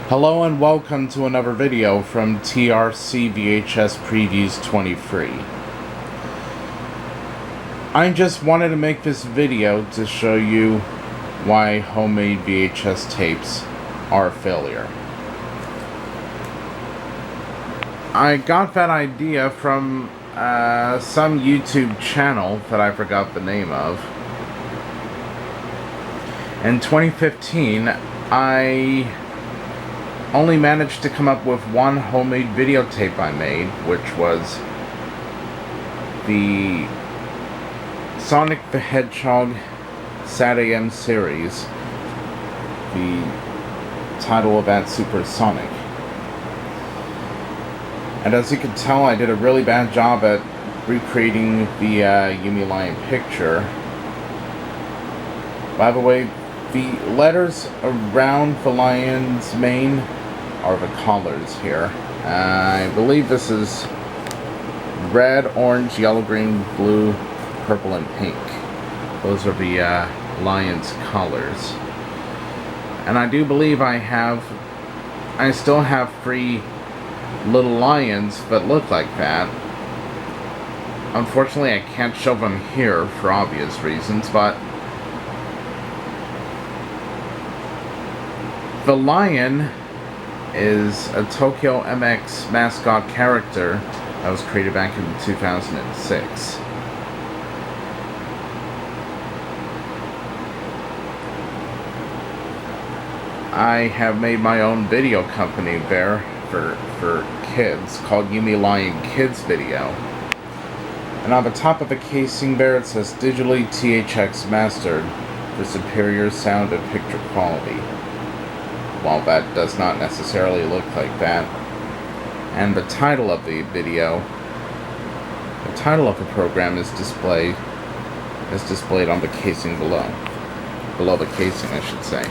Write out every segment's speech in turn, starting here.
Hello and welcome to another video from TRC VHS Previews 23. I just wanted to make this video to show you why homemade VHS tapes are a failure. I got that idea from some YouTube channel that I forgot the name of. In 2015, I only managed to come up with one homemade videotape I made, which was the Sonic the Hedgehog Sat AM series. The title of that, Super Sonic. And as you can tell, I did a really bad job at recreating the Yumi Lion picture. By the way, the letters around the lion's mane are the colors here. I believe this is red, orange, yellow, green, blue, purple, and pink. Those are the lion's colors. And I do believe I still have 3 little lions that look like that. Unfortunately, I can't show them here for obvious reasons, but the lion is a Tokyo MX mascot character that was created back in 2006. I have made my own video company there for kids called Yumi Lion Kids Video. And on the top of the casing there it says digitally THX mastered for superior sound and picture quality. Well, that does not necessarily look like that. And the title of the video, the title of the program is displayed on the casing below. Below the casing, I should say.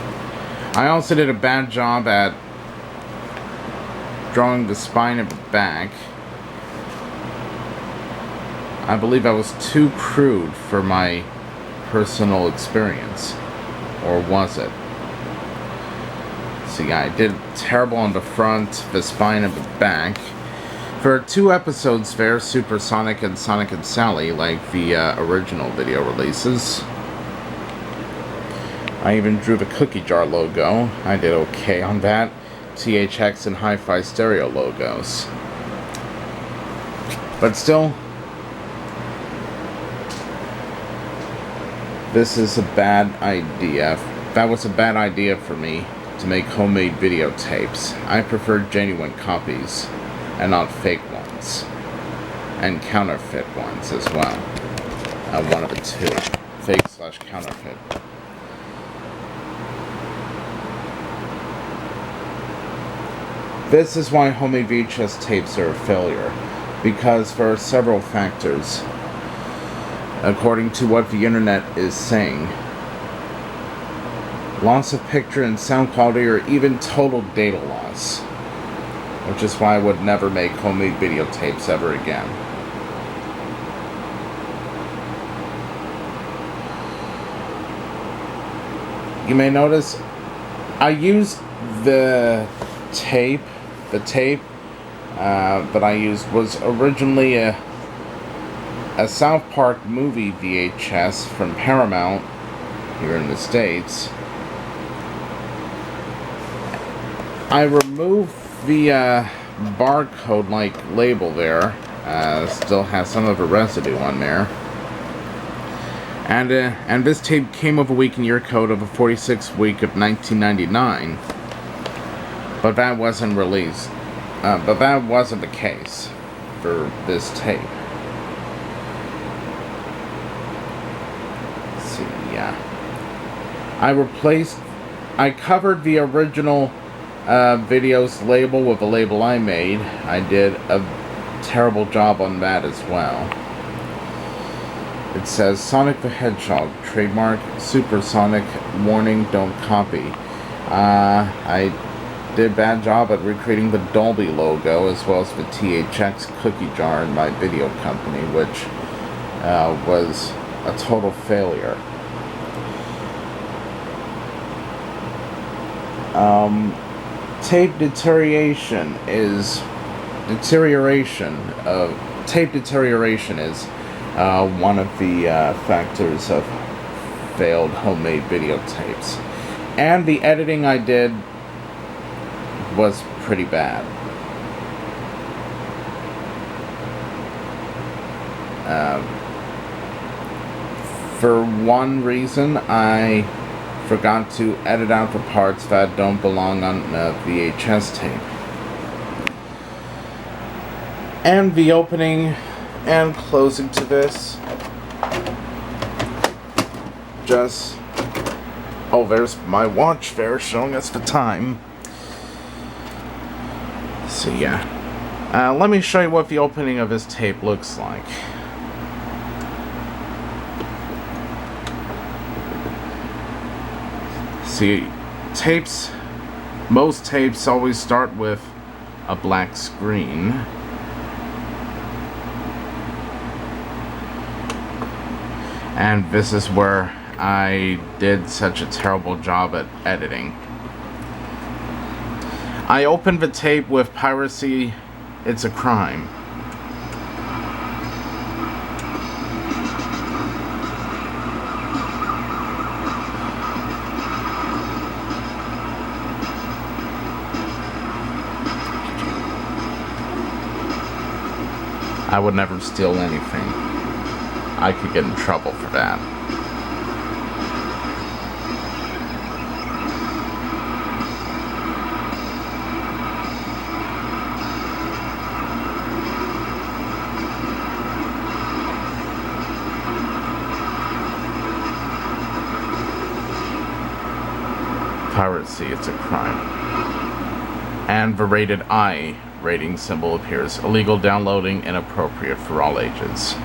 I also did a bad job at drawing the spine of the back. I believe I was too crude for my personal experience. Or was it? See, I did terrible on the front, the spine, and the back. For 2 episodes there, Super Sonic and Sonic and Sally, like the original video releases. I even drew the cookie jar logo. I did okay on that. THX and Hi-Fi Stereo logos. But still, this is a bad idea. That was a bad idea for me to make homemade videotapes. I prefer genuine copies and not fake ones. And counterfeit ones as well. One of the two. Fake/counterfeit. This is why homemade VHS tapes are a failure. Because there are several factors. According to what the internet is saying. Loss of picture and sound quality, or even total data loss. Which is why I would never make homemade videotapes ever again. You may notice I used the tape that I used was originally a South Park movie VHS from Paramount here in the States. I removed the barcode-like label there. Still has some of the residue on there. And this tape came with a week and year code of a 46th week of 1999. But that wasn't released. But that wasn't the case for this tape. Let's see, yeah. I covered the original video's label with a label I made. I did a terrible job on that as well. It says Sonic the Hedgehog, trademark, Super Sonic, warning, don't copy. I did a bad job at recreating the Dolby logo as well as the THX cookie jar in my video company, which was a total failure. tape deterioration is one of the factors of failed homemade videotapes, and the editing I did was pretty bad. For one reason, I forgot to edit out the parts that don't belong on a VHS tape. And the opening and closing to this, there's my watch there showing us the time. So yeah, let me show you what the opening of this tape looks like. See, most tapes always start with a black screen. And this is where I did such a terrible job at editing. I opened the tape with "Piracy, It's a Crime." I would never steal anything. I could get in trouble for that. Piracy, it's a crime. And the rated I rating symbol appears. Illegal downloading, inappropriate for all ages.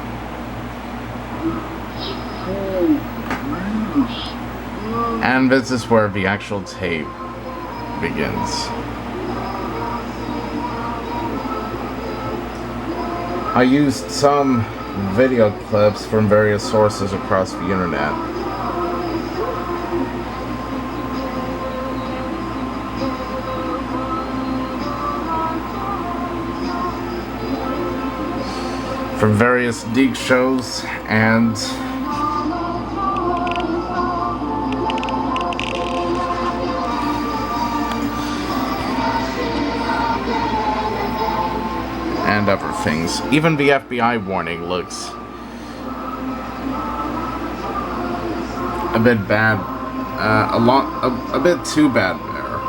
And this is where the actual tape begins. I used some video clips from various sources across the internet. From various geek shows and other things. Even the FBI warning looks a bit bad, a bit too bad there.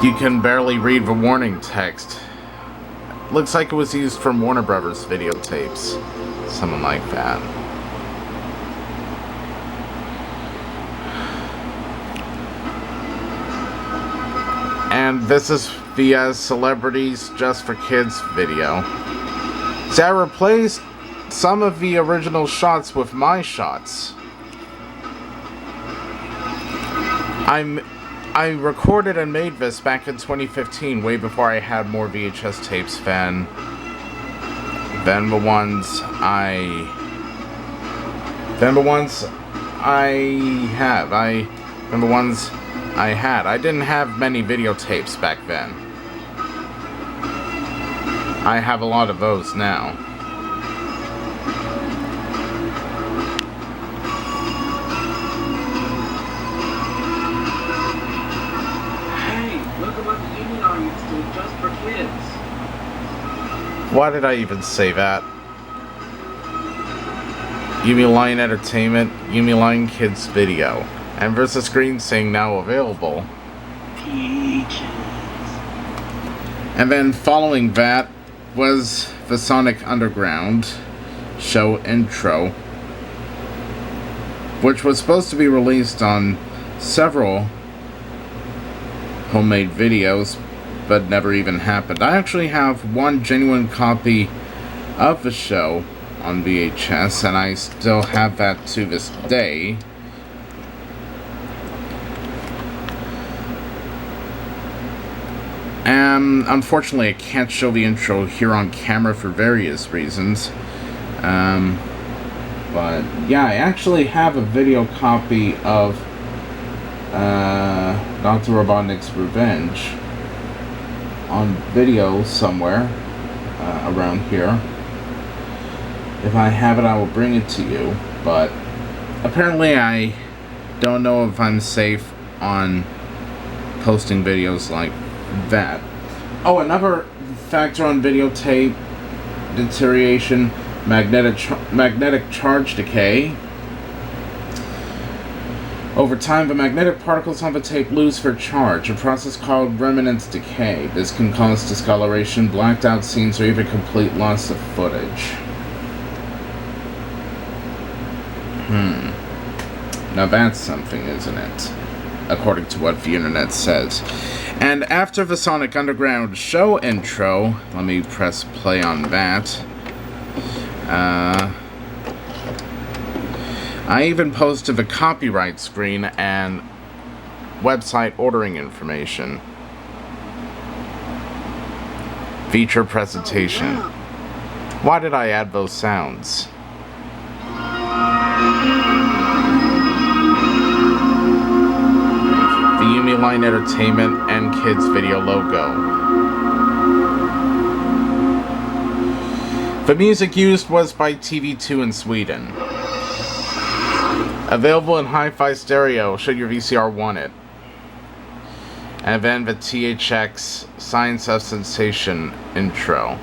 You can barely read the warning text. Looks like it was used from Warner Brothers videotapes, something like that. And this is the Celebrities Just for Kids video. So I replaced some of the original shots with my shots. I recorded and made this back in 2015, way before I had more VHS tapes than the ones I had. I didn't have many videotapes back then. I have a lot of those now. Hey, look at what the Union audience did just for kids. Why did I even say that? Yumi Line Entertainment, Yumi Line Kids Video. And there's a screen saying now available. Peaches. And then following that was the Sonic Underground show intro, which was supposed to be released on several homemade videos, but never even happened. I actually have one genuine copy of the show on VHS, and I still have that to this day. Unfortunately, I can't show the intro here on camera for various reasons. But yeah, I actually have a video copy of Dr. Robotnik's Revenge on video somewhere around here. If I have it, I will bring it to you, but apparently I don't know if I'm safe on posting videos like that. Oh, another factor on videotape deterioration, magnetic charge decay. Over time, the magnetic particles on the tape lose their charge, a process called remnant decay. This can cause discoloration, blacked out scenes, or even complete loss of footage. Now that's something, isn't it? According to what the internet says. And after the Sonic Underground show intro, let me press play on that. I even posted the copyright screen and website ordering information. Feature presentation. Why did I add those sounds? The Yumi Line Entertainment and Kids Video logo. The music used was by TV2 in Sweden. Available in hi-fi stereo should your VCR want it. And then the THX Science of Sensation intro.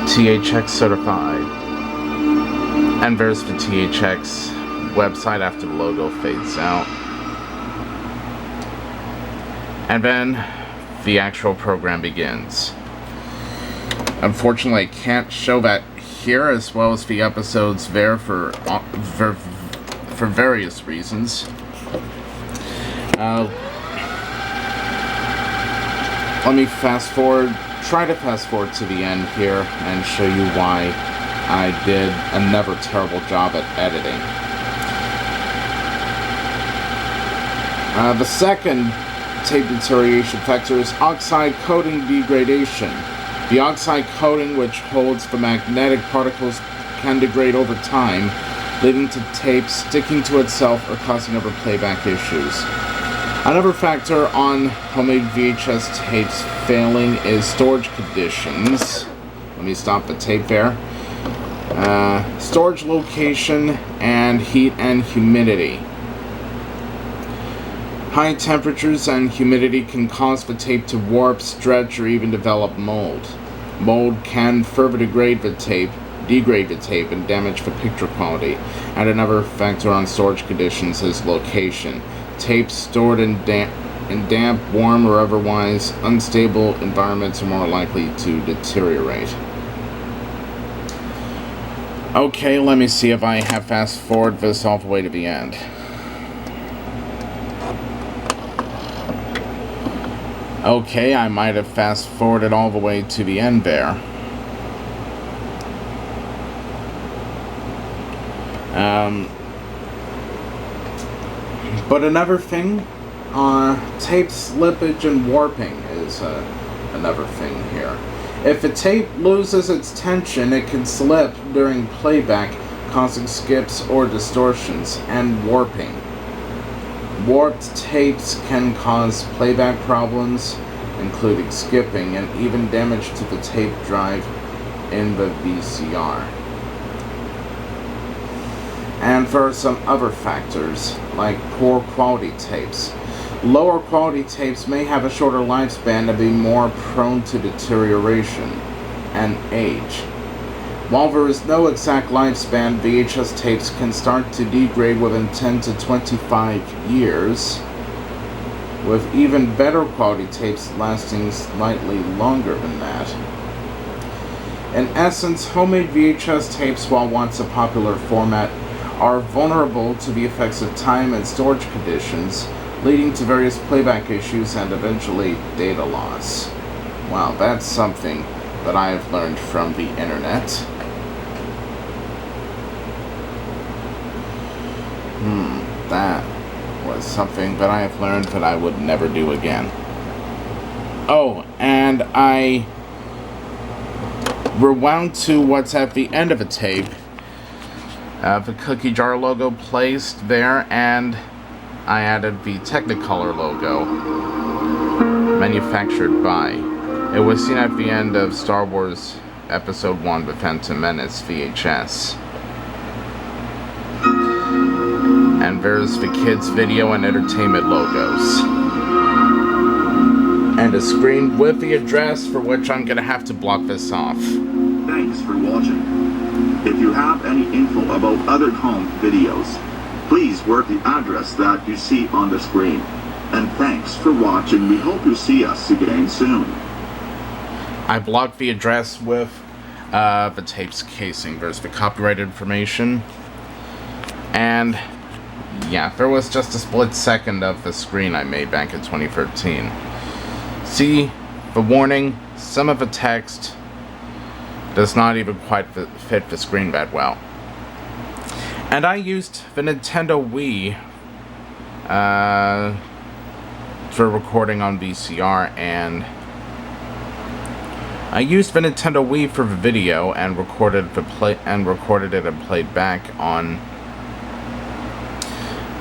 THX certified. And there's the THX website after the logo fades out. And then the actual program begins. Unfortunately, I can't show that here, as well as the episodes there for various reasons. Let me try to fast forward to the end here and show you why I did another terrible job at editing. The second tape deterioration factor is oxide coating degradation. The oxide coating, which holds the magnetic particles, can degrade over time, leading to tape sticking to itself or causing other playback issues. Another factor on homemade VHS tapes failing is storage conditions. Let me stop the tape there. Storage location and heat and humidity. High temperatures and humidity can cause the tape to warp, stretch, or even develop mold. Mold can further degrade the tape, and damage the picture quality. And another factor on storage conditions is location. Tapes stored in damp, warm, or otherwise unstable environments are more likely to deteriorate. Okay, let me see if I have fast forwarded this all the way to the end. Okay, I might have fast forwarded all the way to the end there. But another thing, tape slippage and warping is another thing here. If a tape loses its tension, it can slip during playback, causing skips or distortions, and warping. Warped tapes can cause playback problems, including skipping, and even damage to the tape drive in the VCR. And there are some other factors, like poor quality tapes. Lower quality tapes may have a shorter lifespan and be more prone to deterioration and age. While there is no exact lifespan, VHS tapes can start to degrade within 10 to 25 years, with even better quality tapes lasting slightly longer than that. In essence, homemade VHS tapes, while once a popular format, are vulnerable to the effects of time and storage conditions, leading to various playback issues and eventually data loss. Wow, that's something that I have learned from the internet. That was something that I have learned that I would never do again. Oh, and I rewound to what's at the end of a tape. The cookie jar logo placed there, and I added the Technicolor logo, manufactured by. It was seen at the end of Star Wars Episode 1, The Phantom Menace VHS. And there's the kids' video and entertainment logos. And a screen with the address, for which I'm gonna have to block this off. Thanks for watching. If you have any info about other home videos, please work the address that you see on the screen. And thanks for watching. We hope you see us again soon. I blocked the address with the tape's casing. There's the copyright information. And yeah, there was just a split second of the screen I made back in 2013. See, the warning, some of the text does not even quite fit the screen that well. And I used the Nintendo Wii for recording on VCR, and I used the Nintendo Wii for the video and recorded it and played back on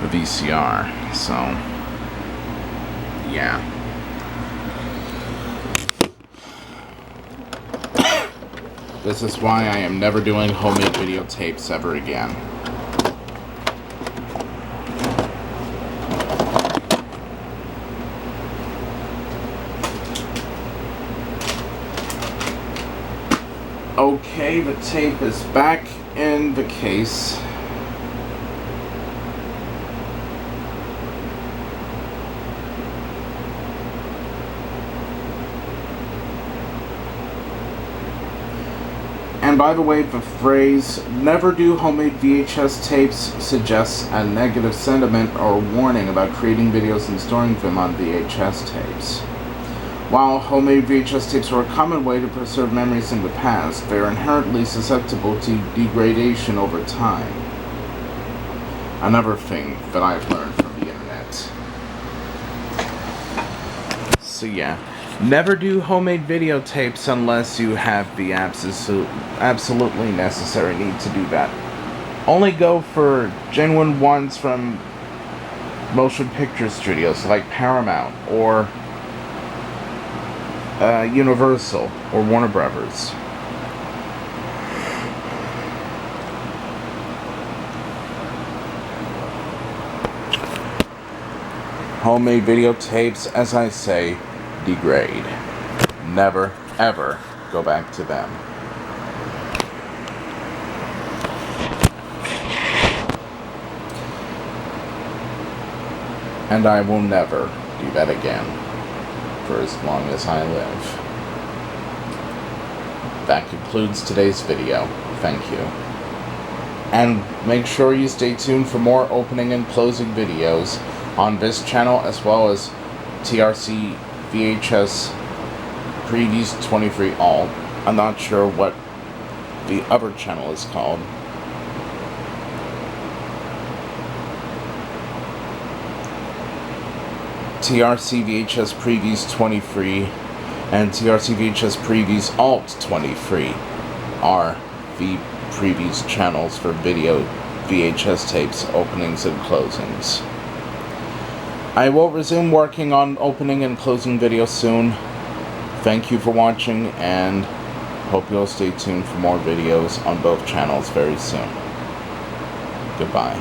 the VCR. So yeah. This is why I am never doing homemade videotapes ever again. Okay, the tape is back in the case. And by the way, the phrase, never do homemade VHS tapes, suggests a negative sentiment or warning about creating videos and storing them on VHS tapes. While homemade VHS tapes are a common way to preserve memories in the past, they are inherently susceptible to degradation over time. Another thing that I've learned from the internet. So yeah. Never do homemade videotapes unless you have the absolutely necessary need to do that. Only go for genuine ones from motion picture studios like Paramount or Universal or Warner Brothers. Homemade videotapes, as I say, degrade. Never, ever go back to them. And I will never do that again for as long as I live. That concludes today's video. Thank you. And make sure you stay tuned for more opening and closing videos on this channel, as well as TRC VHS Previews 23 All. I'm not sure what the other channel is called. TRC VHS Previews 23 and TRC VHS Previews Alt 23 are the previews channels for video VHS tapes openings and closings. I will resume working on opening and closing videos soon. Thank you for watching, and hope you'll stay tuned for more videos on both channels very soon. Goodbye.